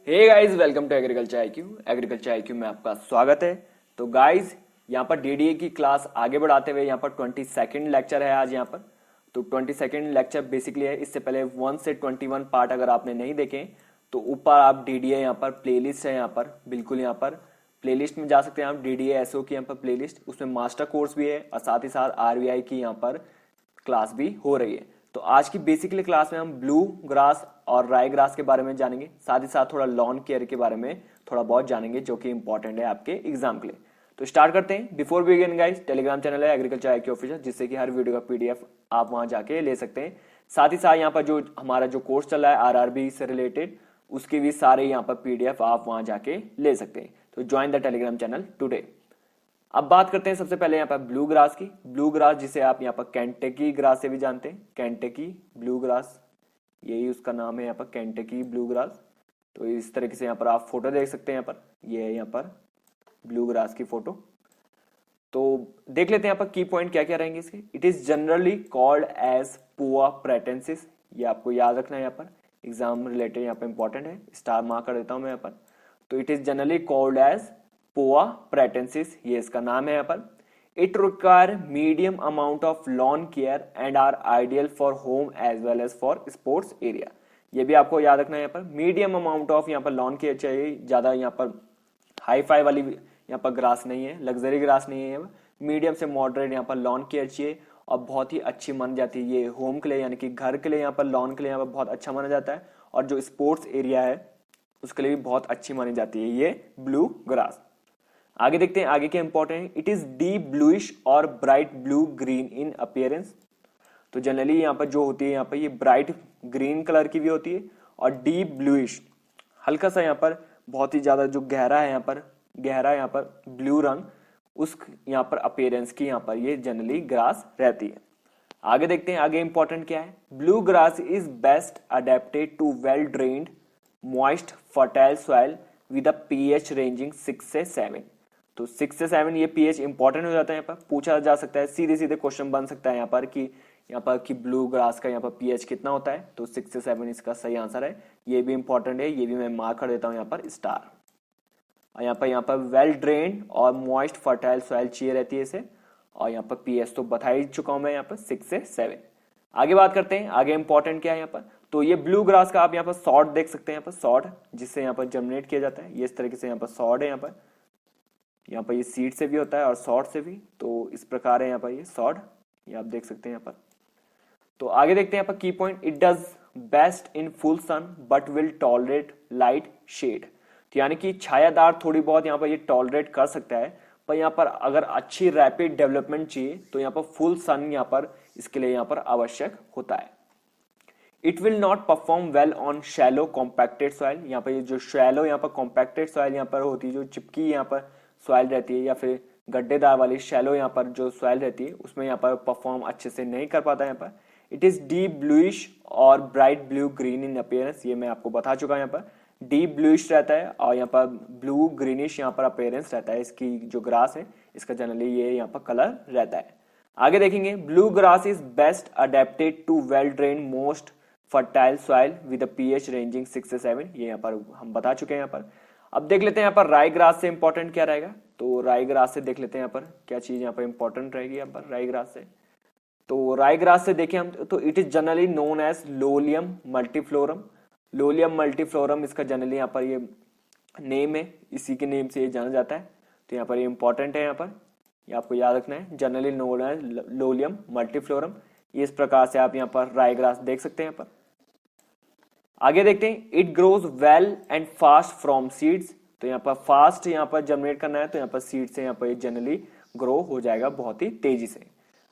Hey guys, welcome to agriculture IQ. Agriculture IQ में आपका स्वागत है। तो गाइस, यहाँ पर डीडीए की क्लास आगे बढ़ाते हुए यहाँ पर 22nd लेक्चर है आज यहाँ पर। तो 22nd लेक्चर बेसिकली है, इससे पहले 1 से 21 पार्ट अगर आपने नहीं देखे तो ऊपर आप डीडीए यहाँ पर प्लेलिस्ट है, यहाँ पर बिल्कुल यहाँ पर प्लेलिस्ट में जा सकते हैं आप। डीडीए एसओ की यहाँ पर प्लेलिस्ट, उसमें मास्टर कोर्स भी है और साथ ही साथ आरबीआई की यहाँ पर क्लास भी हो रही है। तो आज की बेसिकली क्लास में हम ब्लू ग्रास और राई ग्रास के बारे में जानेंगे, साथ ही साथ थोड़ा लॉन केयर के बारे में थोड़ा बहुत जानेंगे जो कि इंपॉर्टेंट है आपके एग्जाम के लिए। तो स्टार्ट करते हैं। Before begin guys, Telegram channel है एग्रीकल्चर आईक्यू ऑफिशियल, जिससे कि हर वीडियो का पीडीएफ आप वहां जाके ले सकते हैं। साथ ही साथ यहाँ पर जो हमारा जो कोर्स चल रहा है आरआरबी से रिलेटेड, उसके भी सारे यहाँ पर पीडीएफ आप वहां जाके ले सकते हैं। तो join the Telegram channel today. अब बात करते हैं सबसे पहले यहाँ पर ब्लू ग्रास की। ब्लू ग्रास जिसे आप यहाँ पर केंटकी ग्रास से भी जानते हैं, केंटकी ब्लू ग्रास, यही उसका नाम है यहाँ पर, केंटकी ब्लू ग्रास। तो इस तरीके से यहाँ पर आप फोटो देख सकते हैं, यहाँ पर ये है यहाँ पर ब्लू ग्रास की फोटो। तो देख लेते हैं यहाँ पर की पॉइंट क्या क्या रहेंगे इसके। It is generally called as poa pratensis, ये आपको याद रखना है यहाँ पर, एग्जाम रिलेटेड यहाँ पर इंपॉर्टेंट है, स्टार मार्क कर देता हूं मैं यहाँ पर। तो it is generally called as Poa pratensis, ये इसका नाम है यहाँ पर। It require medium amount of lawn care and are ideal for home as well as for sports area. ये भी आपको याद रखना है यहाँ पर, मीडियम अमाउंट ऑफ यहाँ पर लॉन केयर चाहिए, ज्यादा यहाँ पर हाई फाई वाली यहाँ पर ग्रास नहीं है, लग्जरी ग्रास नहीं है, मीडियम से मॉडरेट यहाँ पर लॉन केयर चाहिए और बहुत ही अच्छी मानी जाती है ये होम के लिए, यानी कि घर के लिए यहाँ पर लॉन के लिए यहाँ पर बहुत अच्छा माना जाता है, और जो स्पोर्ट्स एरिया है उसके लिए भी बहुत अच्छी मानी जाती है ये ब्लू ग्रास। आगे देखते हैं आगे क्या इंपॉर्टेंट है। इट इज डीप ब्लूइश और bright blue green in appearance. तो जनरली यहाँ पर जो होती है यहाँ पर ये ब्राइट ग्रीन कलर की भी होती है और डीप ब्लूइश, हल्का सा यहाँ पर बहुत ही ज्यादा जो गहरा है यहाँ पर, गहरा यहाँ पर ब्लू रंग, उस यहाँ पर अपीयरेंस की यहाँ पर ये जनरली ग्रास रहती है। आगे देखते हैं आगे इंपॉर्टेंट क्या है। Blue grass is best adapted to well drained moist fertile soil with a pH ranging 6 से 7। तो 6 से 7 ये पीएच इंपॉर्टेंट हो जाता है, यहाँ पर पूछा जा सकता है, सीधे सीधे क्वेश्चन बन सकता है यहाँ पर कि ब्लू ग्रास का यहाँ पर पीएच कितना होता है। तो 6 से 7 इसका सही आंसर है, ये भी इंपॉर्टेंट है, ये भी मैं मार्क कर देता हूँ यहाँ पर स्टार। और यहाँ पर वेल ड्रेन्ड और मॉइस्ट फर्टाइल सॉइल चाहिए रहती है इसे, और यहाँ पर पीएच तो बता ही चुका हूं मैं यहाँ पर 6 से 7। आगे बात करते हैं आगे इंपॉर्टेंट क्या है यहाँ पर। तो ये ब्लू ग्रास का आप यहाँ पर सॉर्ट देख सकते हैं, यहाँ पर सॉर्ट जिससे यहाँ पर जर्मिनेट किया जाता है, ये इस तरीके से यहाँ पर सॉर्ट है, यहाँ पर ये सीड से भी होता है और सॉर्ट से भी, तो इस प्रकार है यहाँ पर ये सॉर्ट, ये आप देख सकते हैं यहाँ पर। तो आगे देखते हैं यहाँ पर की point. It does best in full sun but will tolerate light shade. तो यानी कि छायादार थोड़ी बहुत यहाँ पर ये टॉलरेट कर सकता है, पर यहाँ पर अगर अच्छी रैपिड डेवलपमेंट चाहिए तो यहाँ पर फुल सन यहाँ पर इसके लिए यहाँ पर आवश्यक होता है। It will not perform well on shallow compacted soil. यहाँ पर ये जो शैलो यहाँ पर कॉम्पैक्टेड सॉइल यहाँ पर होती है, जो चिपकी यहाँ पर सॉइल रहती है, या फिर गड्ढेदार वाली शैलो यहाँ पर जो सॉइल रहती है, उसमें यहाँ पर परफॉर्म अच्छे से नहीं कर पाता यहाँ पर। इट इज डीप ब्लूइश और bright blue green in appearance, ये मैं आपको बता चुका यहाँ पर, डीप ब्लूइश रहता है और यहाँ पर ब्लू ग्रीनिश यहाँ पर अपीयरेंस रहता है इसकी जो ग्रास है, इसका जनरली ये यहाँ पर कलर रहता है। आगे देखेंगे, blue grass is best adapted to well drain most fertile soil with pH ranging 6 से 7, ये यहाँ पर हम बता चुके हैं यहाँ पर। अब देख लेते हैं यहाँ पर राई ग्रास से इंपॉर्टेंट क्या रहेगा। तो राई ग्रास से देख लेते हैं यहाँ पर क्या चीज यहाँ पर इंपॉर्टेंट रहेगी यहाँ पर राई ग्रास से। तो राई ग्रास से देखें हम तो it is generally known as Lolium multiflorum. Lolium multiflorum इसका जनरली यहाँ पर ये नेम है, इसी के नेम से ये जाना जाता है। तो यहाँ पर ये इंपॉर्टेंट है, यहाँ पर ये आपको याद रखना है, generally known as Lolium multiflorum. ये इस प्रकार से आप यहाँ पर राई ग्रास देख सकते हैं यहाँ पर। आगे देखते हैं, it grows well and fast from seeds. तो यहाँ पर फास्ट यहाँ पर जर्मिनेट करना है, तो यहाँ पर सीड से यहाँ पर ये जनरली ग्रो हो जाएगा बहुत ही तेजी से।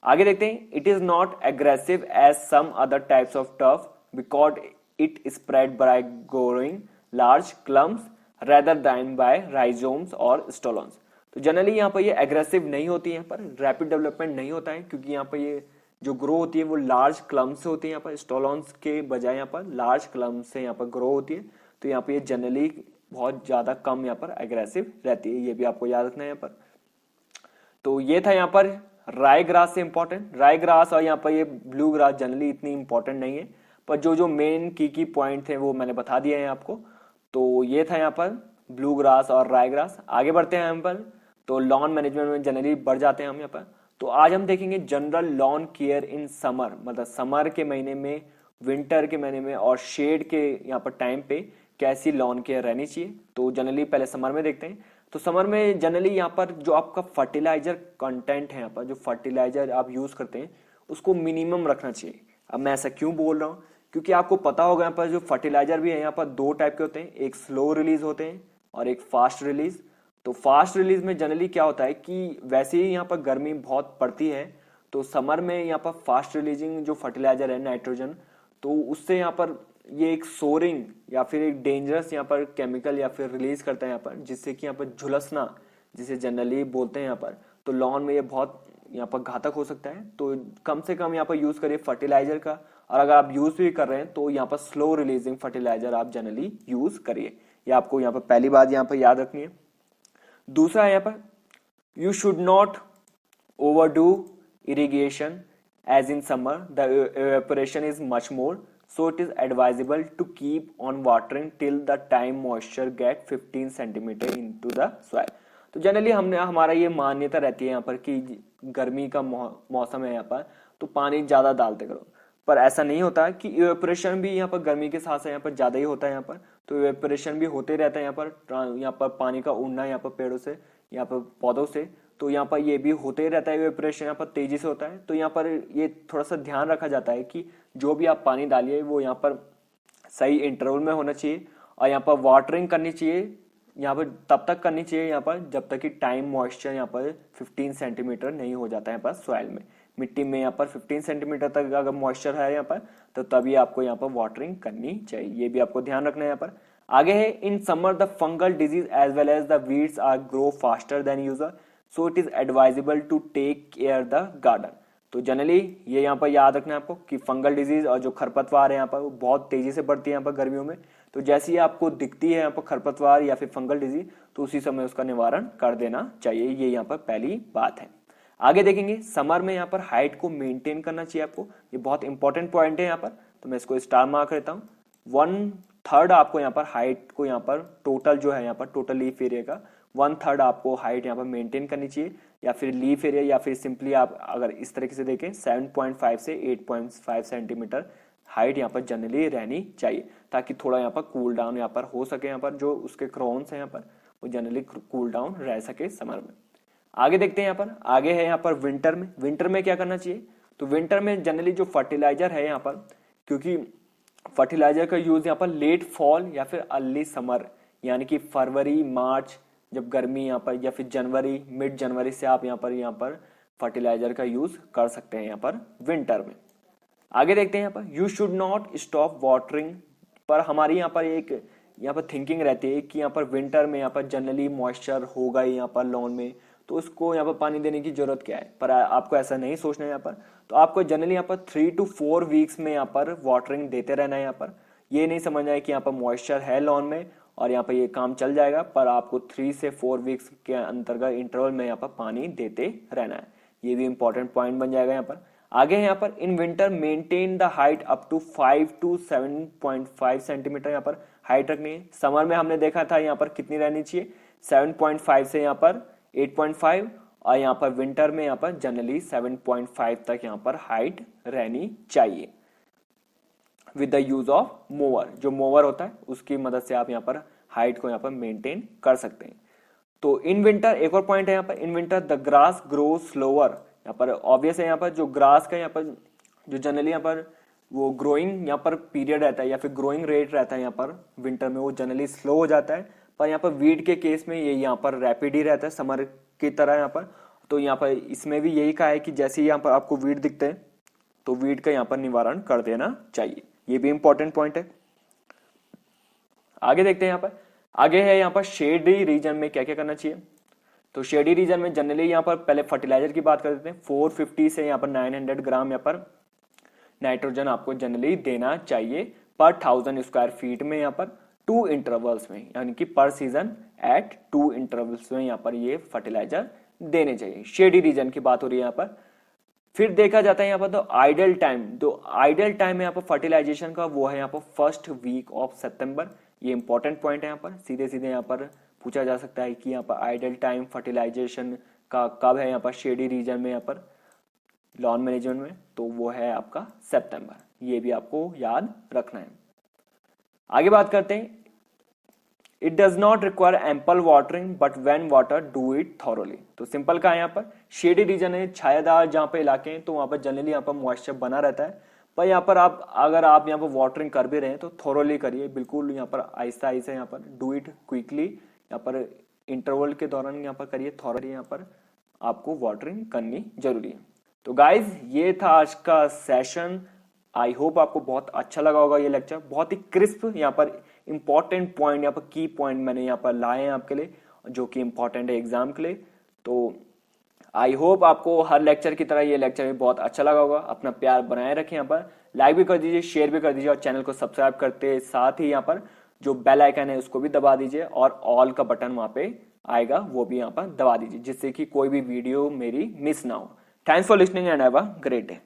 आगे देखते हैं, it is not aggressive as some other types of turf because it spread by growing large clumps rather than by rhizomes और स्टोलन्स। तो जनरली यहाँ पर ये एग्रेसिव नहीं होती है, यहाँ पर रैपिड डेवलपमेंट नहीं होता है, क्योंकि यहाँ पर ये जो ग्रो होती है वो लार्ज क्लम्स से होती है, यहाँ पर स्टोलन्स के बजाय यहाँ पर लार्ज क्लम्स से यहाँ पर ग्रो होती है। तो यहाँ पर ये जनरली बहुत ज्यादा कम यहाँ पर एग्रेसिव रहती है, ये भी आपको याद रखना है यहाँ पर। तो ये था यहाँ पर राई ग्रास से इंपॉर्टेंट। राई ग्रास और यहाँ पर ये ब्लू ग्रास जनरली इतनी इंपॉर्टेंट नहीं है, पर जो जो मेन की पॉइंट थे वो मैंने बता दिए हैं आपको। तो ये था यहाँ पर ब्लू ग्रास और राई ग्रास। आगे बढ़ते हैं यहाँ पर, तो लॉन मैनेजमेंट में जनरली बढ़ जाते हैं हम यहाँ पर। तो आज हम देखेंगे general lawn care in summer, मतलब समर के महीने में, विंटर के महीने में और शेड के यहाँ पर टाइम पे कैसी लॉन केयर रहनी चाहिए। तो जनरली पहले समर में देखते हैं। तो समर में जनरली यहाँ पर जो आपका फर्टिलाइजर कंटेंट है, यहाँ पर जो फर्टिलाइजर आप यूज करते हैं उसको मिनिमम रखना चाहिए। अब मैं ऐसा क्यों बोल रहा हूँ, क्योंकि आपको पता होगा यहाँ पर जो फर्टिलाइजर भी है यहाँ पर दो टाइप के होते हैं, एक स्लो रिलीज होते हैं और एक फास्ट रिलीज। तो फास्ट रिलीज में जनरली क्या होता है कि वैसे ही यहाँ पर गर्मी बहुत पड़ती है, तो समर में यहाँ पर फास्ट रिलीजिंग जो फर्टिलाइजर है नाइट्रोजन, तो उससे यहाँ पर ये एक सोरिंग या फिर एक डेंजरस यहाँ पर केमिकल या फिर रिलीज करता है यहाँ पर, जिससे कि यहाँ पर झुलसना जिसे जनरली बोलते हैं यहाँ पर, तो लॉन में ये बहुत यहाँ पर घातक हो सकता है। तो कम से कम यहाँ पर यूज करिए फर्टिलाइजर का, और अगर आप यूज भी कर रहे हैं तो यहाँ पर स्लो रिलीजिंग फर्टिलाइजर आप जनरली यूज करिए। ये आपको यहाँ पर पहली बात यहाँ पर याद रखनी है। दूसरा है यहाँ पर, you should not overdo irrigation as in summer the evaporation is much more, so it is advisable to keep on watering till the time moisture get 15 centimeter into the soil। तो जनरली हमने हमारा ये मान्यता रहती है यहाँ पर कि गर्मी का मौसम है यहाँ पर, तो पानी ज्यादा डालते करो, पर ऐसा नहीं होता कि इवेपोरेशन भी यहाँ पर गर्मी के साथ साथ यहाँ पर ज्यादा ही होता है यहाँ पर। तो इवेपोरेशन भी होते रहता है यहाँ पर पानी का उड़ना यहाँ पर पेड़ों से, यहाँ पर पौधों से, तो यहाँ पर ये भी होते ही रहता है, इवेपोरेशन यहाँ पर तेजी से होता है। तो यहाँ पर ये थोड़ा सा ध्यान रखा जाता है कि जो भी आप पानी डालिए वो यहाँ पर सही इंटरवल में होना चाहिए, और यहाँ पर वाटरिंग करनी चाहिए यहाँ पर तब तक करनी चाहिए यहाँ पर जब तक कि टाइम मॉइस्चर यहाँ पर 15 सेंटीमीटर नहीं हो जाता है यहाँ पर सॉइल में, मिट्टी में यहाँ पर 15 सेंटीमीटर तक अगर मॉइस्चर है यहाँ पर, तो तभी आपको यहाँ पर वाटरिंग करनी चाहिए। ये भी आपको ध्यान रखना है यहाँ पर। आगे है, in summer the fungal disease as well as the weeds are grow faster than usual, so it is advisable to take care the garden. तो जनरली ये यहाँ पर याद रखना है आपको कि फंगल डिजीज और जो खरपतवार है यहाँ पर वो बहुत तेजी से बढ़ती है यहाँ पर गर्मियों में। तो जैसे ही आपको दिखती है यहाँ पर खरपतवार या फिर फंगल डिजीज, तो उसी समय उसका निवारण कर देना चाहिए। ये यहाँ पर पहली बात है। आगे देखेंगे, समर में यहाँ पर हाइट को मेंटेन करना चाहिए आपको, ये बहुत इंपॉर्टेंट पॉइंट है यहाँ पर, तो मैं इसको स्टार मार्क करता हूँ। 1/3 आपको यहाँ पर हाइट को यहाँ पर टोटल जो है यहाँ पर टोटल लीफ एरिया का 1/3 आपको हाइट यहाँ पर मेंटेन करनी चाहिए, या फिर लीफ एरिया, या फिर सिंपली आप अगर इस तरीके से देखें 7.5 से 8.5 सेंटीमीटर हाइट यहाँ पर जनरली रहनी चाहिए, ताकि थोड़ा यहाँ पर कूल डाउन यहाँ पर हो सके, यहाँ पर जो उसके क्रोन्स हैं यहाँ पर वो जनरली कूल डाउन रह सके समर में। आगे देखते हैं यहाँ पर, आगे है यहाँ पर विंटर में। विंटर में क्या करना चाहिए, तो विंटर में जनरली जो फर्टिलाइजर है यहाँ पर, क्योंकि फर्टिलाइजर का यूज यहाँ पर लेट फॉल या फिर अर्ली समर, यानी कि फरवरी मार्च जब गर्मी यहाँ पर, या फिर जनवरी मिड जनवरी से आप यहाँ पर फर्टिलाइजर का यूज कर सकते हैं यहाँ पर विंटर में। आगे देखते हैं यहाँ पर, you should not stop watering, पर हमारी यहाँ पर एक यहाँ पर थिंकिंग रहती है कि यहाँ पर विंटर में यहाँ पर जनरली मॉइस्चर होगा ही यहाँ पर लॉन में, तो उसको यहाँ पर पानी देने की जरूरत क्या है, पर आपको ऐसा नहीं सोचना है यहाँ पर। तो आपको जनरली यहाँ पर 3 to 4 वीक्स में यहाँ पर वाटरिंग देते रहना है यहाँ पर। ये नहीं समझना है कि यहाँ पर मॉइस्चर है लॉन में और यहाँ पर ये काम चल जाएगा, पर आपको 3 से 4 वीक्स के अंतर्गत इंटरवल में यहाँ पर पानी देते रहना है। ये भी इंपॉर्टेंट पॉइंट बन जाएगा यहाँ पर। आगे है यहाँ पर, in winter maintain the height up to 5 to 7.5 centimetre यहाँ पर हाइट रखनी है। समर में हमने देखा था यहाँ पर कितनी रहनी चाहिए, 7.5 से यहाँ पर 8.5, और यहाँ पर विंटर में यहाँ पर जनरली 7.5 तक यहाँ पर हाइट रहनी चाहिए with the use of mower. जो मोवर होता है उसकी मदद से आप यहाँ पर हाइट को यहाँ पर मेंटेन कर सकते हैं। तो इन विंटर एक और पॉइंट है यहाँ पर, in winter the grass grow slower. यहाँ पर ऑब्वियस है यहाँ पर जो ग्रास का यहाँ पर जो जनरली यहाँ पर वो ग्रोइंग यहाँ पर पीरियड रहता है या फिर ग्रोइंग रेट रहता है यहाँ पर विंटर में, वो जनरली स्लो हो जाता है। पर यहाँ पर वीड के केस में ये यहाँ पर रैपिड ही रहता है समर की तरह यहाँ पर। तो यहाँ पर इसमें भी यही कहा है कि जैसे ही यहाँ पर आपको वीड दिखते हैं तो वीड का यहाँ पर निवारण कर देना चाहिए। ये भी इंपॉर्टेंट पॉइंट है। आगे देखते हैं यहाँ पर, आगे है यहाँ पर शेडी रीजन में क्या क्या करना चाहिए। तो शेडी रीजन में जनरली यहाँ पर पहले फर्टिलाइजर की बात कर देते हैं। 450 से यहाँ पर 900 ग्राम यहाँ पर नाइट्रोजन आपको जनरली देना चाहिए पर 1000 स्क्वायर फीट में यहाँ पर 2 इंटरवल्स में, यानी कि पर सीजन एट 2 इंटरवल्स में यहाँ पर ये फर्टिलाइजर देने चाहिए। शेडी रीजन की बात हो रही है यहाँ पर। फिर देखा जाता है यहाँ पर तो आइडल टाइम है यहाँ पर फर्टिलाइजेशन का, वो है यहाँ पर फर्स्ट वीक ऑफ सितंबर ये इंपॉर्टेंट पॉइंट है। यहाँ पर सीधे सीधे यहाँ पर पूछा जा सकता है कि यहाँ पर आइडल टाइम फर्टिलाइजेशन का कब है यहाँ पर शेडी रीजन में, यहाँ पर लॉन मैनेजमेंट में, तो वो है आपका सितंबर। ये भी आपको याद रखना है। आगे बात करते हैं, it does not require ample watering but when water do it thoroughly. तो सिंपल का है यहाँ पर शेडी रीजन है, छायादार जहाँ पे इलाके हैं, तो वहां पर जनरली यहाँ पर मॉइस्चर बना रहता है। पर यहाँ पर आप अगर आप यहाँ पर वाटरिंग कर भी रहे हैं तो थॉरोली करिए, बिल्कुल यहाँ पर आहिस्ता आहिस्ता यहाँ पर डू इट क्विकली, यहाँ पर इंटरवल के दौरान यहाँ पर करिए थॉरोली, यहाँ पर आपको वाटरिंग करनी जरूरी है। तो गाइज ये था आज का सेशन। आई होप आपको बहुत अच्छा लगा होगा ये लेक्चर। बहुत ही क्रिस्प यहाँ पर इंपॉर्टेंट पॉइंट, यहाँ पर की पॉइंट मैंने यहाँ पर लाए हैं आपके लिए, जो कि इंपॉर्टेंट है एग्जाम के लिए। तो आई होप आपको हर लेक्चर की तरह ये लेक्चर भी बहुत अच्छा लगा होगा। अपना प्यार बनाए रखें, यहाँ पर लाइक भी कर दीजिए, शेयर भी कर दीजिए, और चैनल को सब्सक्राइब करते साथ ही यहाँ पर जो बेल आइकन है उसको भी दबा दीजिए, और ऑल का बटन वहां पे आएगा वो भी यहाँ पर दबा दीजिए, जिससे कि कोई भी वीडियो मेरी मिस ना हो। Thanks for listening and have a great day.